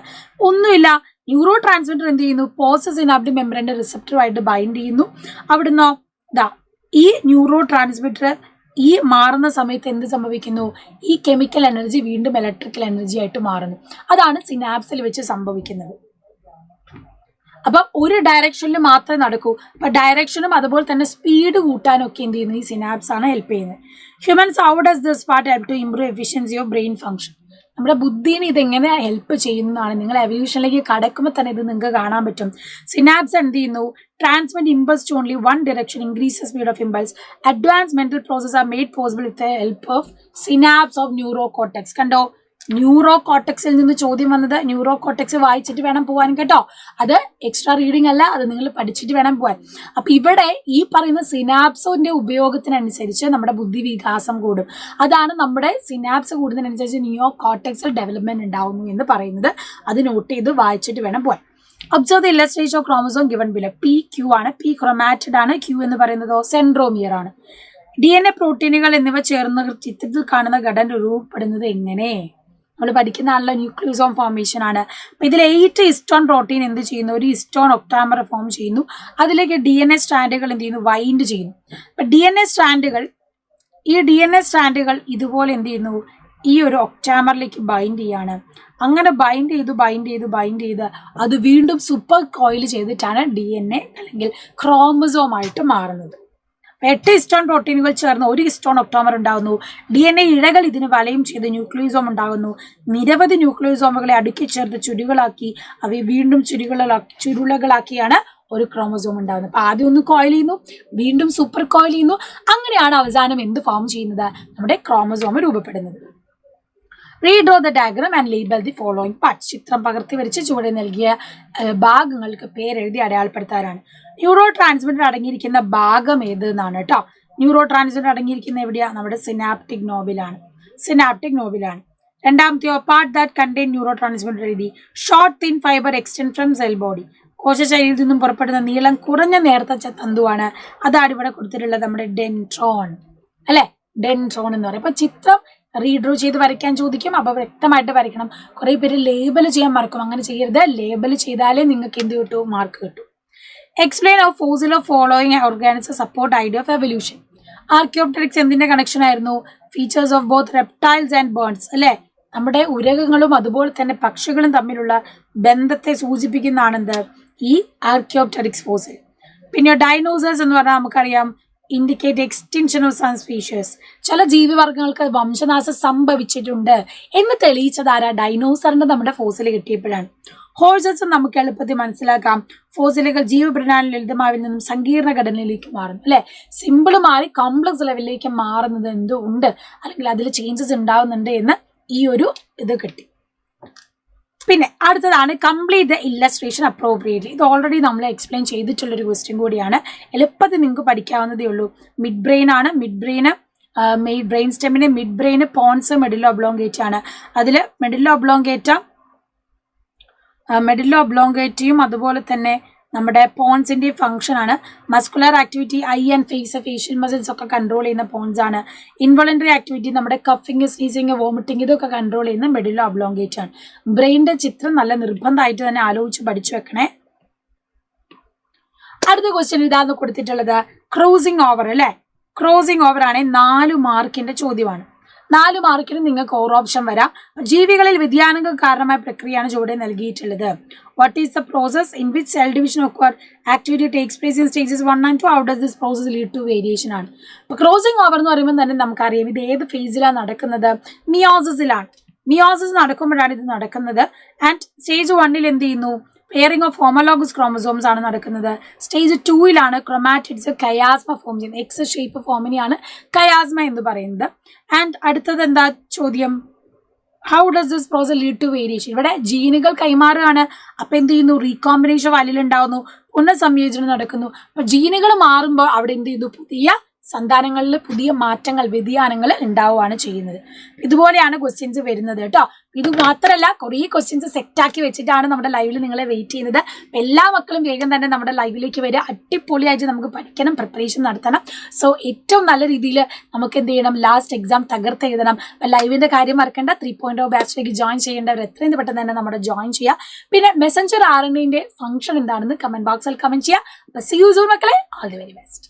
ഒന്നുമില്ല, ന്യൂറോ ട്രാൻസ്മിറ്റർ എന്ത് ചെയ്യുന്നു, പോസ്റ്റ് സിനാപ്റ്റിക് മെമ്പറിന്റെ റിസപ്റ്ററുമായിട്ട് ബൈൻഡ് ചെയ്യുന്നു. അവിടുന്ന് ഈ ന്യൂറോ ട്രാൻസ്മിറ്റർ ഈ മാറുന്ന സമയത്ത് എന്ത് സംഭവിക്കുന്നു, ഈ കെമിക്കൽ എനർജി വീണ്ടും ഇലക്ട്രിക്കൽ എനർജി ആയിട്ട് മാറുന്നു. അതാണ് സിനാപ്സിൽ വെച്ച് സംഭവിക്കുന്നത്. അപ്പൊ ഒരു ഡയറക്ഷനിൽ മാത്രമേ നടക്കൂ. അപ്പൊ ഡയറക്ഷനും അതുപോലെ തന്നെ സ്പീഡ് കൂട്ടാനും ഒക്കെ എന്ത് ചെയ്യുന്നു, ഈ സിനാപ്സ് ആണ് ഹെൽപ്പ് ചെയ്യുന്നത്. Humans, how does this part help to improve efficiency of brain function? നമ്മുടെ ബുദ്ധിനെ ഇതെങ്ങനെ ഹെൽപ്പ് ചെയ്യുന്നതാണ്. നിങ്ങൾ എവല്യൂഷനിലേക്ക് കടക്കുമ്പോൾ തന്നെ ഇത് നിങ്ങൾക്ക് കാണാൻ പറ്റും. സിനാപ്സ് എന്ത് ചെയ്യുന്നു, transmit impulse to only one direction, increase speed of impulse. Advance mental process are made possible with the help of synapse of neuro cortex. കണ്ടോ, ന്യൂറോ കോർട്ടെക്സിൽ നിന്ന് ചോദ്യം വന്നത്. ന്യൂറോ കോർട്ടെക്സ് വായിച്ചിട്ട് വേണം പോകാൻ കേട്ടോ. അത് എക്സ്ട്രാ റീഡിംഗ് അല്ല, അത് നിങ്ങൾ പഠിച്ചിട്ട് വേണം പോകാൻ. അപ്പൊ ഇവിടെ ഈ പറയുന്ന സിനാപ്സിന്റെ ഉപയോഗത്തിനനുസരിച്ച് നമ്മുടെ ബുദ്ധി വികാസം കൂടും. അതാണ് നമ്മുടെ സിനാപ്സ് കൂടുന്നതിനനുസരിച്ച് ന്യൂറോ കോർട്ടെക്സിൽ ഡെവലപ്മെന്റ് ഉണ്ടാവുന്നു എന്ന് പറയുന്നത്. അത് നോട്ട് ചെയ്ത് വായിച്ചിട്ട് വേണം പോകാൻ. Observe the illustration of chromosome given below. P Q ആണ്. പി ക്രോമാറ്റിഡ് ആണ്. ക്യൂ എന്ന് പറയുന്നതോ സെൻട്രോമിയർ ആണ്. DNA പ്രോട്ടീനുകൾ എന്നിവ ചേർന്ന് ചിത്രത്തിൽ കാണുന്ന ഘടന രൂപപ്പെടുന്നത് എങ്ങനെ? നമ്മൾ പഠിക്കുന്നതാണല്ലോ, ന്യൂക്ലിയോസോം ഫോർമേഷൻ ആണ്. അപ്പൊ ഇതിൽ 8 ഹിസ്റ്റോൺ പ്രോട്ടീൻ എന്ത് ചെയ്യുന്നു, ഒരു ഹിസ്റ്റോൺ ഒക്ടാമർ ഫോം ചെയ്യുന്നു. അതിലേക്ക് DNA സ്ട്രാൻഡുകൾ എന്ത് ചെയ്യുന്നു, വൈൻഡ് ചെയ്യുന്നു. അപ്പൊ DNA സ്ട്രാൻഡുകൾ ഇതുപോലെ എന്ത് ചെയ്യുന്നു, ഈ ഒരു ഒക്ടാമറിലേക്ക് ബൈൻഡ് ചെയ്യാണ്. അങ്ങനെ ബൈൻഡ് ചെയ്ത് അത് വീണ്ടും സൂപ്പർ കോയിൽ ചെയ്തിട്ടാണ് DNA അല്ലെങ്കിൽ ക്രോമസോം ആയിട്ട് മാറുന്നത്. 8 ഹിസ്റ്റോൺ പ്രോട്ടീനുകൾ ചേർന്ന് ഒരു ഹിസ്റ്റോൺ ഒക്ടോമർ ഉണ്ടാകുന്നു. DNA ഇഴകൾ ഇതിന് വലയം ചെയ്ത് ന്യൂക്ലിയോസോം ഉണ്ടാകുന്നു. നിരവധി ന്യൂക്ലിയോസോമുകളെ അടുക്കി ചേർത്ത് ചുരുകളാക്കി അവയെ വീണ്ടും ചുരുളകളാക്കിയാണ് ഒരു ക്രോമസോം ഉണ്ടാകുന്നത്. അപ്പൊ ആദ്യം ഒന്ന് കോയിൽ ചെയ്യുന്നു, വീണ്ടും സൂപ്പർ കോയിൽ ചെയ്യുന്നു. അങ്ങനെയാണ് അവസാനം എന്ത് ഫോം ചെയ്യുന്നത്, നമ്മുടെ ക്രോമസോം രൂപപ്പെടുന്നത്. Redraw the diagram and label the following parts. ചിത്രം പകർത്തി വരച്ച് ചുവടെ നൽകിയ ഭാഗങ്ങൾക്ക് പേരെഴുതി അടയാളപ്പെടുത്താനാണ്. ന്യൂറോ ട്രാൻസ്മിറ്റർ അടങ്ങിയിരിക്കുന്ന ഭാഗം ഏത് എന്നാണ് കേട്ടോ. ന്യൂറോ ട്രാൻസ്മിറ്റർ അടങ്ങിയിരിക്കുന്ന എവിടെയാ, നമ്മുടെ സിനാപ്റ്റിക് നോബിലാണ്. രണ്ടാമത്തെയോ, part that contain neuro transmitter എഴുതി. Short thin fibre extend from cell body. കോശശരീരത്തിൽ നിന്നും പുറപ്പെടുന്ന നീളം കുറഞ്ഞ നേർത്ത തന്തുവാണ്. അതാണ് ഇവിടെ കൊടുത്തിട്ടുള്ളത് നമ്മുടെ ഡെൻട്രോൺ അല്ലെ. ഡെൻട്രോൺ എന്ന് പറയും. അപ്പൊ ചിത്രം റീഡ്രോ ചെയ്ത് വരയ്ക്കാൻ ചോദിക്കും. അപ്പൊ വ്യക്തമായിട്ട് വരയ്ക്കണം. കുറെ പേര് ലേബൽ ചെയ്യാൻ മറക്കും. അങ്ങനെ ചെയ്യരുത്. ലേബൽ ചെയ്താലേ നിങ്ങൾക്ക് എന്ത് കിട്ടും, മാർക്ക് കിട്ടും. Explain of fossil of following organism support idea of evolution. Archaeopteryx എന്തിന്റെ കണക്ഷൻ ആയിരുന്നു, features of both reptiles and birds അല്ലെ. നമ്മുടെ ഉരകങ്ങളും അതുപോലെ തന്നെ പക്ഷികളും തമ്മിലുള്ള ബന്ധത്തെ സൂചിപ്പിക്കുന്നതാണെന്ത്, ഈ ആർക്കിയോപ്റ്ററിക്സ് ഫോസിൽ. പിന്നെ ഡൈനോസേഴ്സ് എന്ന് പറഞ്ഞാൽ നമുക്കറിയാം, indicate extinction of some species. ചില ജീവിവർഗങ്ങൾക്ക് വംശനാശം സംഭവിച്ചിട്ടുണ്ട് എന്ന് തെളിയിച്ചതാരാ, ഡൈനോസറിന്റെ നമ്മുടെ ഫോസിൽ കിട്ടിയപ്പോഴാണ്. ഹോഴ്സസ് നമുക്ക് എളുപ്പത്തിൽ മനസ്സിലാക്കാം. ഫോസിലുകൾ ജീവപ്രണാലി ലളിതമാവിൽ നിന്നും സങ്കീർണ ഘടനയിലേക്ക് മാറുന്നു അല്ലെ. സിമ്പിൾ മാറി കോംപ്ലക്സ് ലെവലിലേക്ക് മാറുന്നത് എന്തുണ്ട്, അല്ലെങ്കിൽ അതിൽ ചേഞ്ചസ് ഉണ്ടാവുന്നുണ്ട് എന്ന് ഈ ഒരു ഇത് കിട്ടി. പിന്നെ അടുത്തതാണ് കംപ്ലീറ്റ് ദ ഇല്ലസ്ട്രേഷൻ അപ്രോപ്രിയേറ്റ്ലി. ഇത് ഓൾറെഡി നമ്മൾ എക്സ്പ്ലെയിൻ ചെയ്തിട്ടുള്ളൊരു ക്വസ്റ്റ്യൻ കൂടിയാണ്. എളുപ്പത്തിൽ നിങ്ങൾക്ക് പഠിക്കാവുന്നതേ ഉള്ളൂ. മിഡ് ബ്രെയിൻ ആണ്. മിഡ് ബ്രെയിൻ സ്റ്റെമ്മിന് മിഡ് ബ്രെയിന് പോൺസ് മെഡില്ലോ ഒബ്ലോങ്കേറ്റ് ആണ്. അതിൽ മെഡില്ലോ ഒബ്ലോങ്കേറ്റിയും അതുപോലെ തന്നെ നമ്മുടെ പോൺസിൻ്റെ ഫംഗ്ഷൻ ആണ്. Muscular activity I and facial muscles ഒക്കെ കൺട്രോൾ ചെയ്യുന്ന പോൺസ് ആണ്. ഇൻവോളണ്ടറി ആക്ടിവിറ്റി നമ്മുടെ കഫിങ്, സ്നീസിങ്, വോമിറ്റിംഗ് ഇതൊക്കെ കൺട്രോൾ ചെയ്യുന്ന മെഡില്ലോ ഒബ്ലോങ്കേറ്റ് ആണ്. ബ്രെയിൻ്റെ ചിത്രം നല്ല നിർബന്ധമായിട്ട് തന്നെ ആലോചിച്ച് പഠിച്ചു വെക്കണേ. അടുത്ത ക്വസ്റ്റ്യൻ ഇതാന്ന് കൊടുത്തിട്ടുള്ളത് ക്രോസിംഗ് ഓവർ അല്ലേ. ക്രോസിംഗ് ഓവർ ആണ് 4 മാർക്കിന്റെ ചോദ്യമാണ്. 4 മാർക്കിന് നിങ്ങൾക്ക് ഓരോ ഓപ്ഷൻ വരാം. ജീവികളിൽ വ്യതിയാനങ്ങൾ കാരണമായ പ്രക്രിയയാണ് ചുവടെ നൽകിയിട്ടുള്ളത്. What is the process in which cell division occur activity takes place in stages 1 and 2? How does this process lead to variation ആണ്. അപ്പോൾ ക്രോസിംഗ് ഓവർ എന്ന് പറയുമ്പോൾ തന്നെ നമുക്കറിയാം ഇത് ഏത് ഫേസിലാണ് നടക്കുന്നത്? മിയോസിസിലാണ്. മിയോസിസ് നടക്കുമ്പോഴാണ് ഇത് നടക്കുന്നത്. ആൻഡ് സ്റ്റേജ് 1 എന്ത് ചെയ്യുന്നു? പെയറിംഗ് ഓഫ് ഹോമോലോഗസ് ക്രോമസോംസ് ആണ് നടക്കുന്നത്. സ്റ്റേജ് 2 ക്രൊമാറ്റിഡ്സ് കയാസ്മ ഫോം ചെയ്യുന്നത്. എക്സ് ഷേപ്പ് ഫോമിനെയാണ് കയാസ്മ എന്ന് പറയുന്നത്. ആൻഡ് അടുത്തത് എന്താ ചോദ്യം? How does this process lead to variation? ഇവിടെ ജീനുകൾ കൈമാറുകയാണ്. അപ്പം എന്ത് ചെയ്യുന്നു? റീകോമ്പിനേഷൻ വാലിൽ ഉണ്ടാവുന്നു, പുനഃസംയോജനം നടക്കുന്നു. അപ്പം ജീനുകൾ മാറുമ്പോൾ അവിടെ എന്ത് ചെയ്യുന്നു? പുതിയ സന്താനങ്ങളിൽ പുതിയ മാറ്റങ്ങൾ, വ്യതിയാനങ്ങൾ ഉണ്ടാവുകയാണ് ചെയ്യുന്നത്. ഇതുപോലെയാണ് ക്വസ്റ്റ്യൻസ് വരുന്നത് കേട്ടോ. ഇത് മാത്രമല്ല കുറേ ക്വസ്റ്റ്യൻസ് സെറ്റാക്കി വെച്ചിട്ടാണ് നമ്മുടെ ലൈവിൽ നിങ്ങളെ വെയിറ്റ് ചെയ്യുന്നത്. എല്ലാ മക്കളും വേഗം തന്നെ നമ്മുടെ ലൈവിലേക്ക് വരിക. അടിപൊളിയായിട്ട് നമുക്ക് പഠിക്കണം, പ്രിപ്പറേഷൻ നടത്തണം. സോ ഏറ്റവും നല്ല രീതിയിൽ നമുക്ക് എന്ത് ചെയ്യണം? ലാസ്റ്റ് എക്സാം തകർത്ത് എഴുതണം. ലൈവിൻ്റെ കാര്യം മറക്കേണ്ട. 3.0 ബാച്ചിലേക്ക് ജോയിൻ ചെയ്യേണ്ടവർ എത്രയും പെട്ടെന്ന് തന്നെ നമ്മുടെ ജോയിൻ ചെയ്യുക. പിന്നെ മെസഞ്ചർ RNA ഫംഗ്ഷൻ എന്താണെന്ന് കമന്റ് ബോക്സിൽ കമന്റ് ചെയ്യുക. അപ്പോൾ സീ യു സൂൺ മക്കളെ. All the very best.